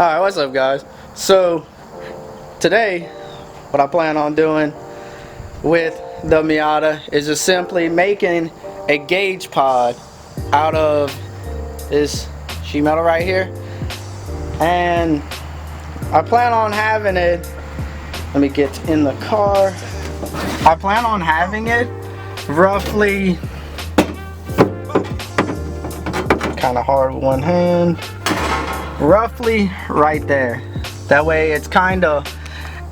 Alright, what's up guys? So today what I plan on doing with the Miata is just simply making a gauge pod out of this sheet metal right here, and I plan on having it, let me get in the car, I plan on having it roughly, kind of hard with one hand, roughly right there. That way it's kind of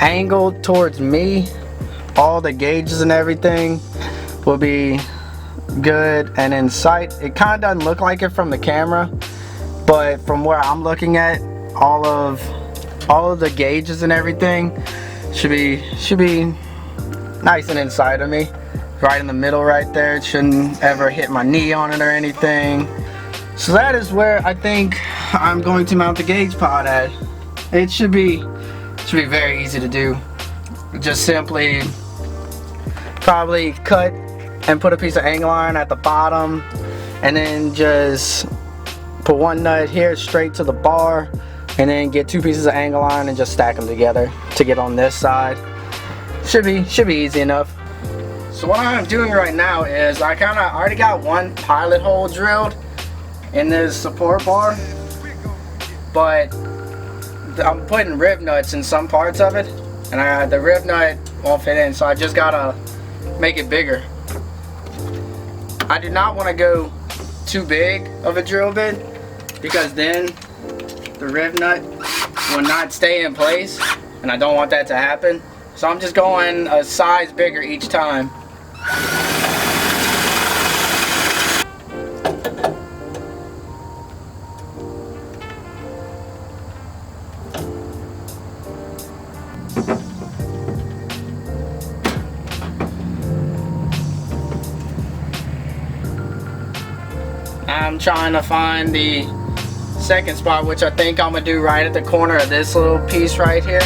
angled towards me. All the gauges and everything will be good and in sight. It kind of doesn't look like it from the camera, but from where I'm looking at, all of the gauges and everything should be nice and inside of me, right in the middle right there. It shouldn't ever hit my knee on it or anything. So that is where I think I'm going to mount the gauge pod at. It should be very easy to do. Just simply probably cut and put a piece of angle iron at the bottom, and then just put one nut here straight to the bar, and then get two pieces of angle iron and just stack them together to get on this side. Should be easy enough. So what I'm doing right now is I already got one pilot hole drilled in this support bar, but I'm putting rib nuts in some parts of it, and the rib nut won't fit in, so I just gotta make it bigger. I do not want to go too big of a drill bit, because then the rib nut will not stay in place, and I don't want that to happen. So I'm just going a size bigger each time. I'm trying to find the second spot, which I think I'm gonna do right at the corner of this little piece right here.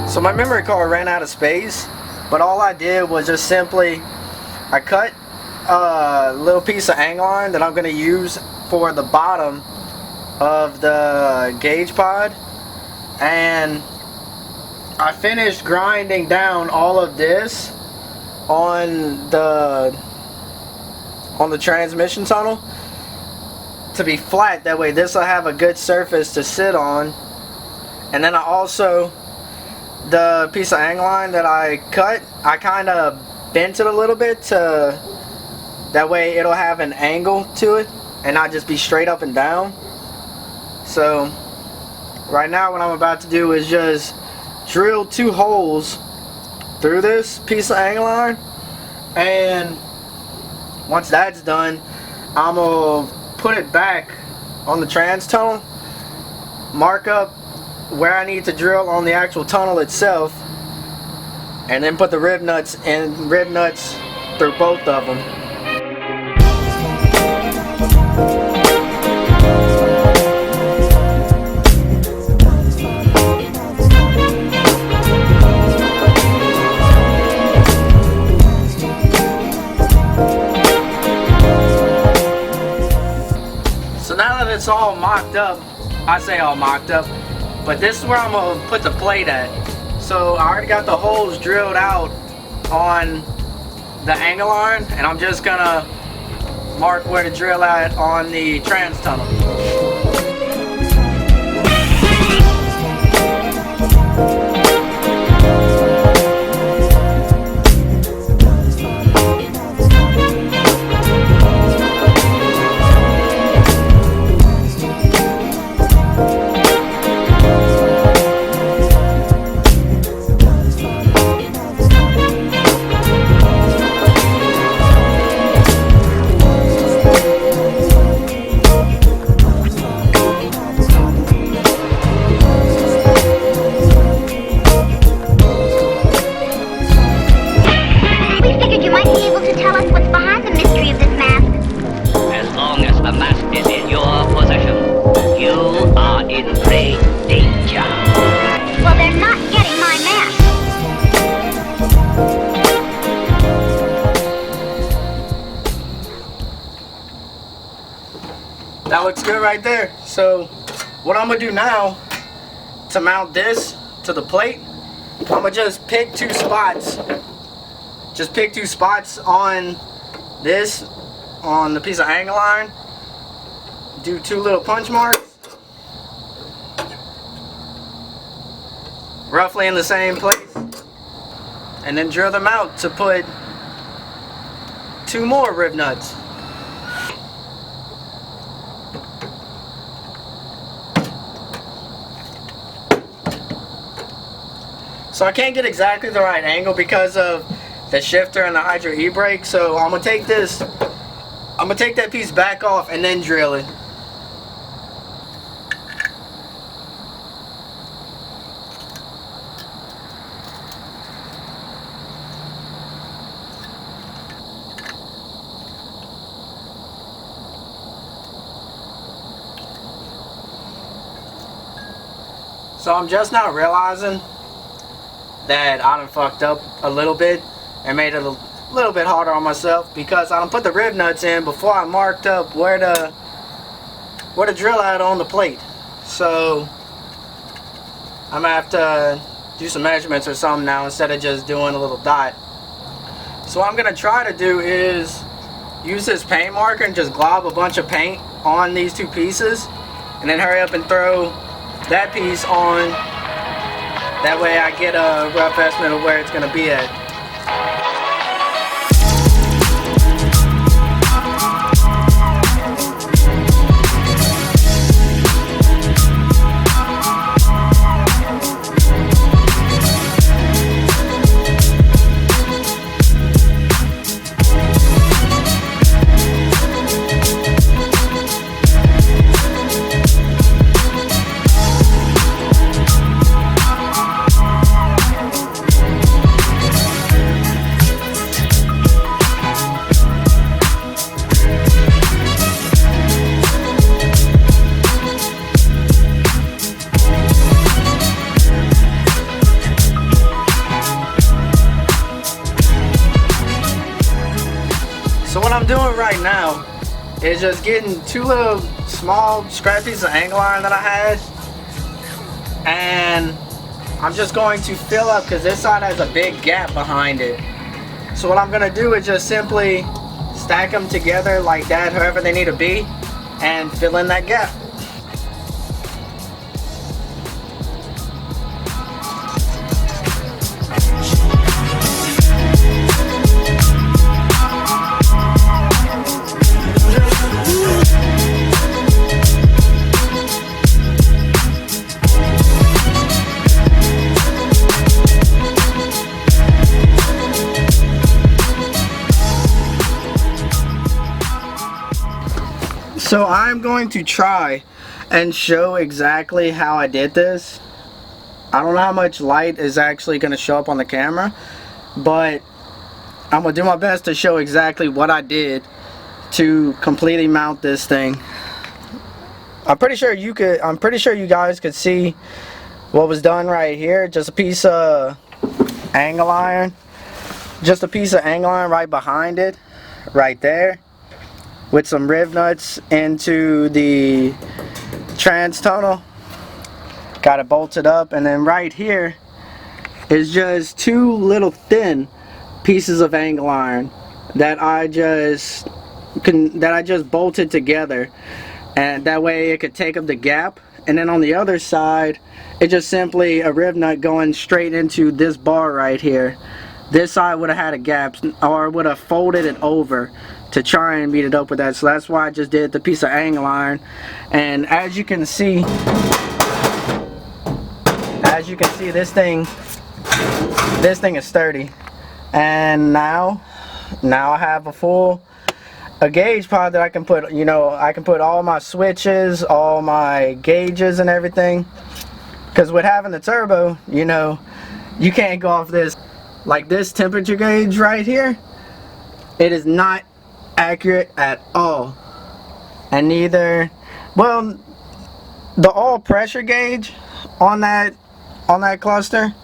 So my memory card ran out of space, but all I did was just simply, I cut a little piece of angle iron that I'm going to use for the bottom of the gauge pod, and I finished grinding down all of this on the transmission tunnel to be flat. That way this will have a good surface to sit on. And then I also, the piece of angle iron that I cut, I kind of bent it a little bit to, that way it'll have an angle to it and not just be straight up and down. So right now what I'm about to do is just drill 2 holes through this piece of angle iron, and once that's done, I'm gonna put it back on the trans tunnel, mark up where I need to drill on the actual tunnel itself, and then put the rib nuts through both of them. So now that it's all mocked up, I say all mocked up, but this is where I'm going to put the plate at. So I already got the holes drilled out on the angle iron, and I'm just going to mark where to drill at on the trans tunnel. right there. So what I'm gonna do now to mount this to the plate, I'm gonna just pick two spots. Just pick two spots on this, on the piece of angle iron. Do two little punch marks, roughly in the same place, and then drill them out to put two more rib nuts. So I can't get exactly the right angle because of the shifter and the hydro e-brake. So I'm gonna take that piece back off and then drill it. So I'm just now realizing that I done fucked up a little bit and made it a little bit harder on myself because I done put the rib nuts in before I marked up where to drill at on the plate. So I'm gonna have to do some measurements or something now instead of just doing a little dot. So what I'm gonna try to do is use this paint marker and just glob a bunch of paint on these two pieces and then hurry up and throw that piece on. That way I get a rough estimate of where it's going to be at. So what I'm doing right now is just getting two little small scrap pieces of angle iron that I had, and I'm just going to fill up because this side has a big gap behind it. So what I'm going to do is just simply stack them together like that, however they need to be, and fill in that gap. So I'm going to try and show exactly how I did this. I don't know how much light is actually going to show up on the camera, but I'm going to do my best to show exactly what I did to completely mount this thing. I'm pretty sure you guys could see what was done right here. Just a piece of angle iron. Just a piece of angle iron right behind it, right there, with some rib nuts into the trans tunnel. Got it bolted up, and then right here is just two little thin pieces of angle iron that I just bolted together, and that way it could take up the gap. And then on the other side, it's just simply a rib nut going straight into this bar right here. This side would have had a gap, or would have folded it over to try and meet it up with that. So that's why I just did the piece of angle iron. And as you can see, this thing is sturdy. And now I have a gauge pod that I can put, I can put all my switches, all my gauges and everything. Because with having the turbo, you can't go off this. Like this temperature gauge right here, it is not accurate at all. And neither, well, the all pressure gauge on that cluster,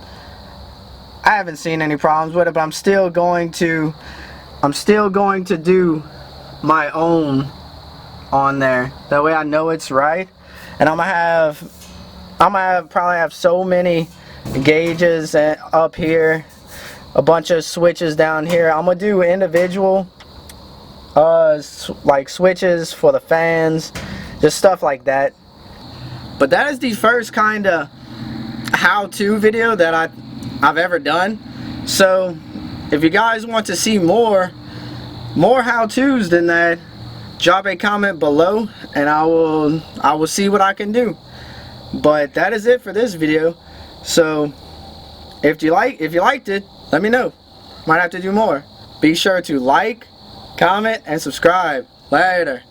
I haven't seen any problems with it, but I'm still going to do my own on there. That way I know it's right. And I'm gonna probably have so many gauges up here, a bunch of switches down here. I'm gonna do individual like switches for the fans, just stuff like that. But that is the first kind of how-to video that I've ever done. So if you guys want to see more how-tos than that, drop a comment below and I will see what I can do. But that is it for this video. So if you liked it, let me know. Might have to do more. Be sure to like, comment, and subscribe. Later.